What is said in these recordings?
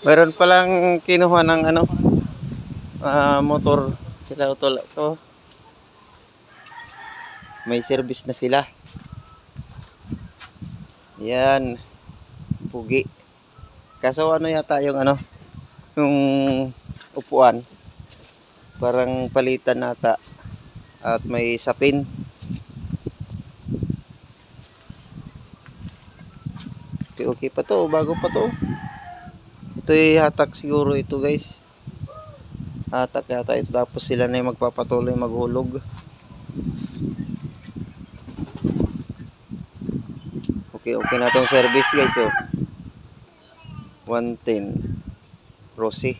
Meron palang kinuha ng ano, motor sila utol to. May service na sila. Yan. Pugi. Kaso ano yata yung ano, yung upuan. Parang palitan nata. At may sapin. Okay pa to, bago pa to. Ito'y hatak siguro ito guys. Hatak yata ito, tapos sila na yung magpapatuloy maghulog. Okay na tong service guys. So 110 Rossi.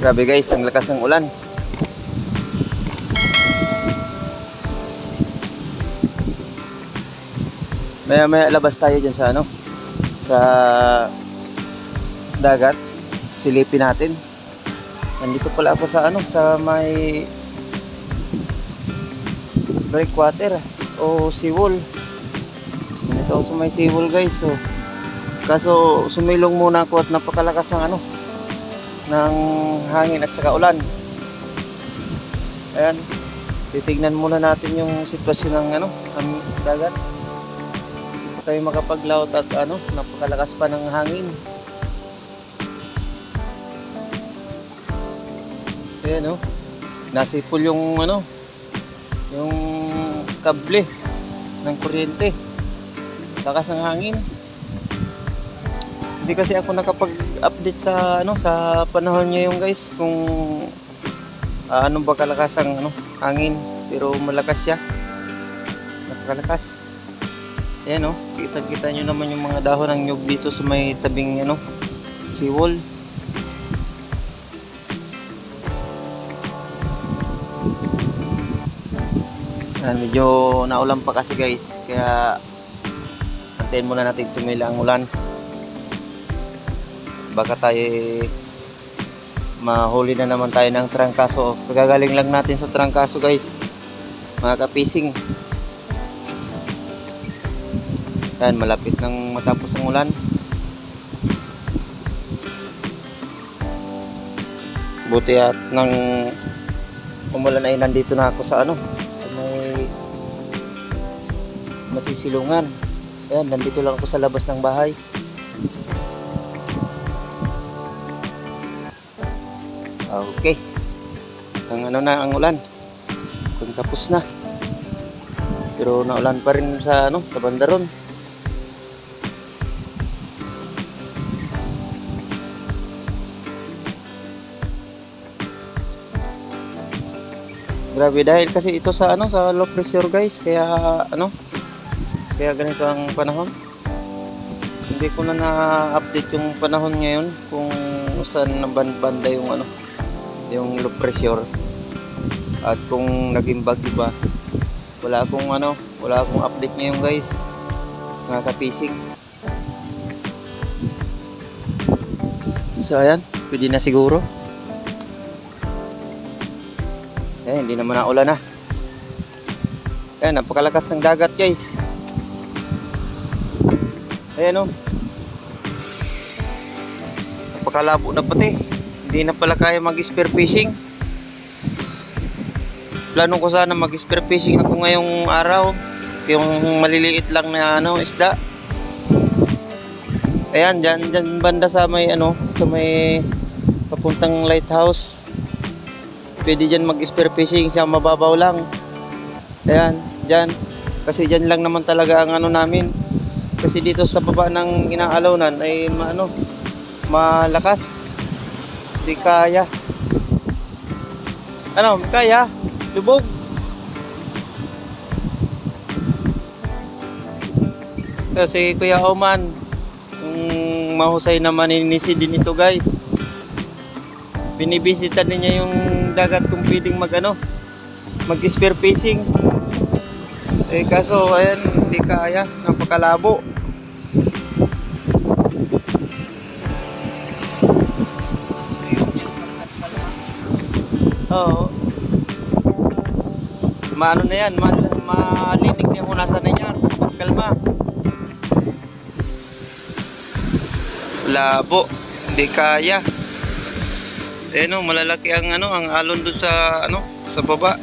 Grabe guys, ang lakas ng ulan. Maya labas tayo dyan sa ano, sa dagat. Silipin natin. Nandito pala ako sa ano, sa may breakwater o seawall. Nandito ako sa may seawall guys. So, kaso sumilong muna ako at napakalakas ng ano, ng hangin at saka ulan. Ayan, titignan muna natin yung sitwasyon ng ano, ng dagat. Hindi pa tayo makapaglaot at ano, napakalakas pa ng hangin. Ayan oh, nasipol yung ano, yung kable ng kuryente. Lakas ng hangin. Hindi kasi ako nakapag-update sa ano, sa panahon ngayon guys, kung ano ba kalakas ang ano, hangin, pero malakas siya. Napakalakas. Ayan oh, kita nyo naman yung mga dahon ng nyug dito sa may tabing ano, seawall. Medyo naulan pa kasi guys, kaya antayin muna natin tumila ang ulan. Baka tayo mahuli na naman tayo ng trangkaso. Pagagaling lang natin sa trangkaso guys, mga kapising. Yan, malapit nang matapos ang ulan. Buti at nang umulan ay nandito na ako sa ano, sa may masisilungan. Yan, nandito lang ako sa labas ng bahay. Okay. Ang ano na ang ulan. Kung tapos na. Pero naulan pa rin sa ano, sa bandaron. Grabe dahil kasi ito sa ano, sa low pressure guys, kaya ano, kaya ganito ang panahon. Hindi ko na na-update yung panahon ngayon kung saan nabanda yung ano, yung low pressure at kung naging bagyo ba. Wala akong update ngayon guys, mga kapising. So ayan, pwede na siguro. Hindi naman naulan na. Ayan, napakalakas ng dagat guys. Ayan o, napakalabo na pati. Hindi na pala kaya mag-spear fishing. Plano ko sana mag-spear fishing ako ngayong araw, yung maliliit lang na ano, isda. Ayan, dyan banda sa may ano, sa may papuntang lighthouse. Pwede dyan mag-spear fishing, siya mababaw lang. Ayan, dyan. Kasi dyan lang naman talaga ang ano namin. Kasi dito sa baba ng inaalawnan ay malakas. Di kaya. Ano, kaya? Lubog. Kasi Kuya Oman, mahusay na maninisi din ito guys. binibisita niya yung dagat kung pwedeng mag spear fishing. Kaso ayan, hindi kaya, napakalabo. Oo. Maano na yan, malinig na hunasan na yan. Kalma. Labo, hindi kaya. Malalaki ang ang alon doon sa sa baba.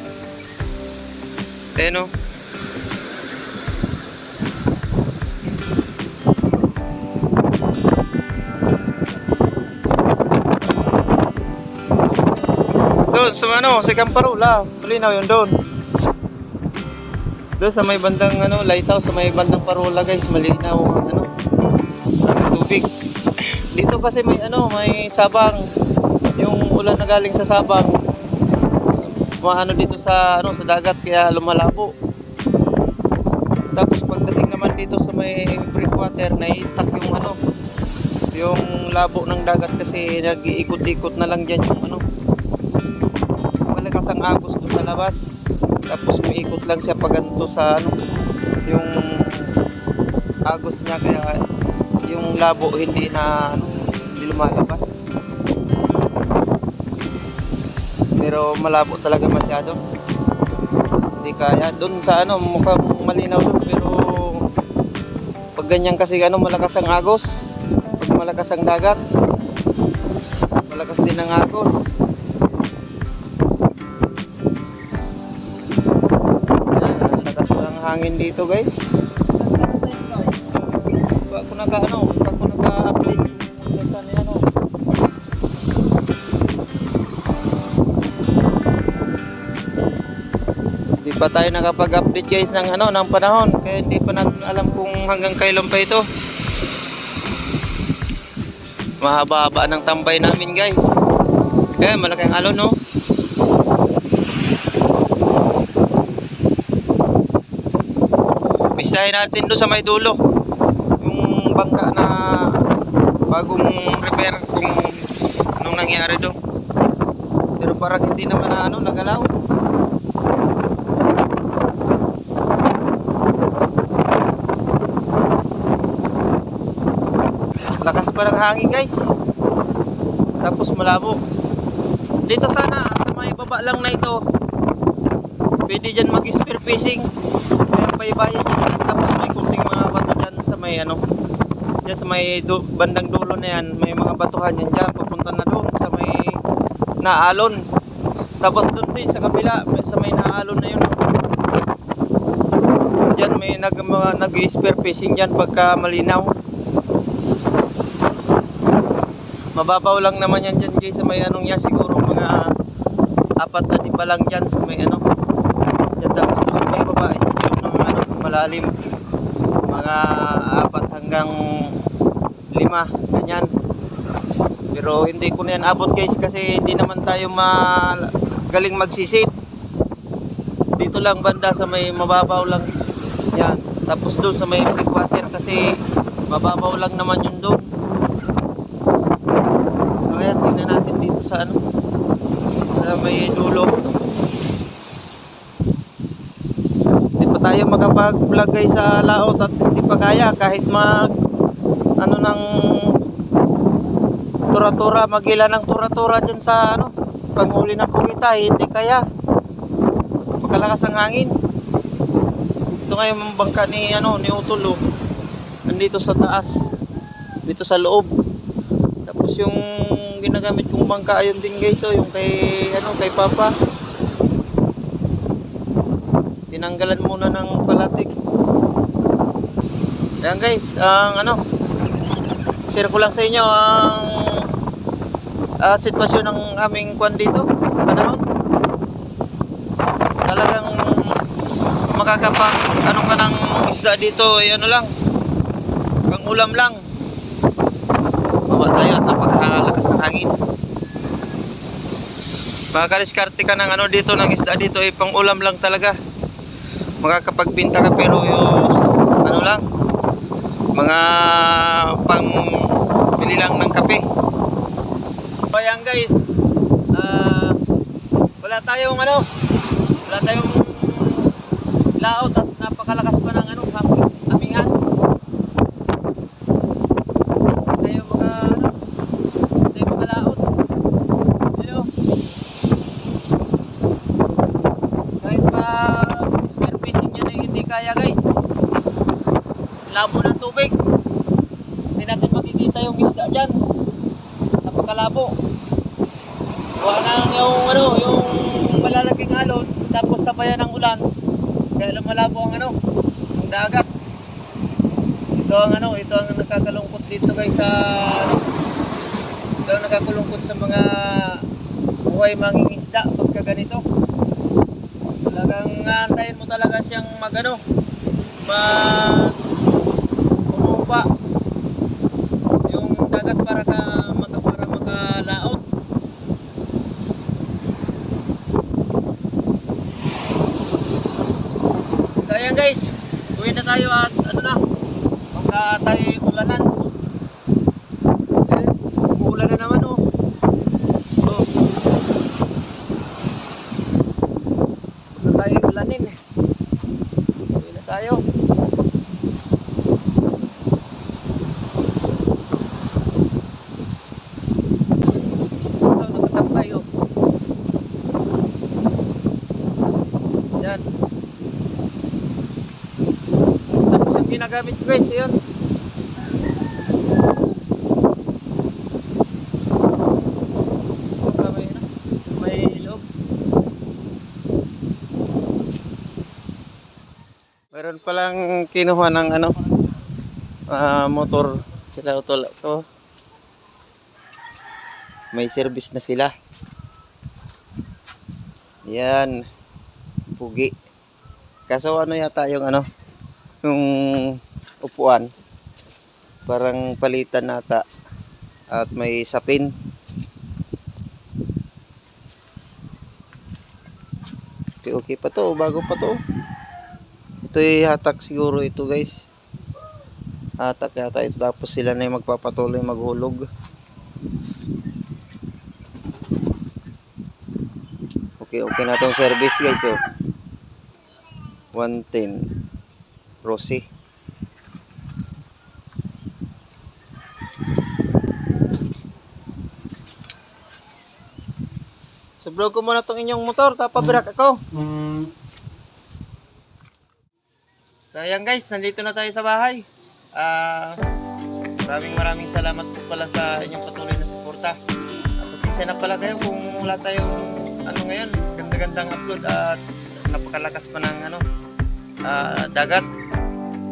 Doon sa sa Camparola, malinaw yun doon. Doon sa may bandang lighthouse, sa may bandang Parola guys, malinaw ang ang tubig. Dito kasi may may sabang. Yung ulan na galing sa sabang, dito sa sa dagat kaya lumalabo. Tapos pagdating naman dito sa may breakwater, na-stuck yung labo ng dagat kasi nag-iikot-ikot na lang diyan yung malakas ang agos doon sa labas, tapos umiikot lang siya paganto sa yung agos niya, kaya yung labo hindi lumalabas. Pero malabo talaga masyado, hindi kaya. Doon sa mukhang malinaw doon, pero pag ganyan kasi malakas ang agos, pag malakas ang dagat, malakas din ang agos. Hangin dito guys. Ba ako naka-update sa Hindi pa tayo nakapag-update guys ng ng panahon, kaya hindi pa natin alam kung hanggang kailan pa ito. Mahaba-haba ng tambay namin guys. Kaya malaking alon Bisahin natin doon sa may dulo yung bangka na bagong repair, kung anong nangyari doon. Pero parang hindi naman nagalaw. Lakas pa ng hangin guys, tapos malabo. Dito sana sa may baba lang na ito, pwede dyan mag-spear fishing. Baybayin yan, tapos may kunting mga bato dyan sa may dyan sa may bandang dulo na yan, may mga batuhan yan dyan, pupunta na doon sa may naalon. Tapos doon din sa kabila, sa may naalon na yun, dyan may nag-spear fishing dyan pagka malinaw. Mababaw lang naman yan dyan guys, sa may niya, siguro mga 4 na di pa lang dyan sa may dyan. Tapos sa may babae malalim, mga 4 hanggang 5 ganyan. Pero hindi ko na yan abot guys, kasi hindi naman tayo magaling magsisid. Dito lang banda sa may mababaw lang yan, tapos doon sa may breakwater kasi mababaw lang naman yun doon. So ayan, tingnan natin dito sa sa may dulo. Tayo makapag-vlog guys sa laot at hindi pa kaya, kahit ng tura-tura, magila ng tura-tura dyan sa panghuli ng pugitay, hindi kaya, makalakas ang hangin. Ito ngayon ang bangka ni Utol, nandito sa taas, dito sa loob. Tapos yung ginagamit kong bangka ayun din guys, yung kay Papa, tinanggalan muna ng palatik. Ayan guys, ang share ko lang sa inyo ang sitwasyon ng aming kwan dito, panahon. Talagang makakapang ka ng isda dito ay lang, pang ulam lang. Bawa tayo at napakalakas ng hangin. Makakadiskarte ka ng dito, ng isda dito ay pang ulam lang talaga. Makakapagbinta ka, pero yung lang, mga pang bili lang ng kape. So ayan guys, wala tayong ano, wala tayong laot at napakalakas pa ng ano, hamingan. Tayo mga ano, tayo mga laot. Ano? Kahit pa spear fishing yan ay hindi kaya guys. Labo ng tubig. Hindi natin makikita yung isda dyan. Napakalabo. Kuha na yung ano, yung malalaking alon, tapos sabayan ng ulan. Kaya malabo ang ano, yung dagat. Ito ang ano, ito ang nagkakalungkot dito guys sa ano. Ito ang nagkakalungkot sa mga buhay mangingisda pagka ganito. Talagang antayin mo talaga siyang magano, umupa yung dagat para makalaot. So ayan guys, uwi na tayo at ano na, baka tayo ulanan. Uulan na naman oh. Oh. Baka tayo ulanin. Uwi na tayo. Tayo. Yan. Tapos yung ginagamit ko guys, yun. May loob. Meron palang kinuha ng ano, motor sila utol to. May service na sila. Yan. Pugi. Kaso ano yata yung ano, yung upuan. Parang palitan nata. At may sapin. Okay, okay pa to. Bago pa to. Ito'y hatak siguro ito guys. Hatak yata ito. Tapos sila na yung magpapatuloy maghulog. Okay na tong service guys oh. 110 Rossi. So vlog ko muna tong inyong motor, tapabirak ako. So ayan guys, nandito na tayo sa bahay. Maraming salamat po pala sa inyong patuloy na suporta. Pasensya na pala kayo kung wala tayong ano ngayon, ganda-gandang upload at napakalakas pa ng ano, dagat.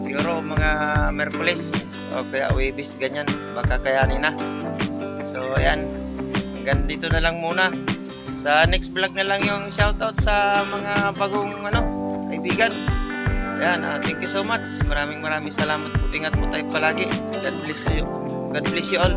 Siguro mga Merkulis o kaya Webis ganyan, baka kayanin na. So ayan, hanggang dito na lang muna. Sa next vlog na lang yung shoutout sa mga bagong ano, kaibigan. Ayan, thank you so much. Maraming salamat po. Ingat po tayo palagi. God bless you all.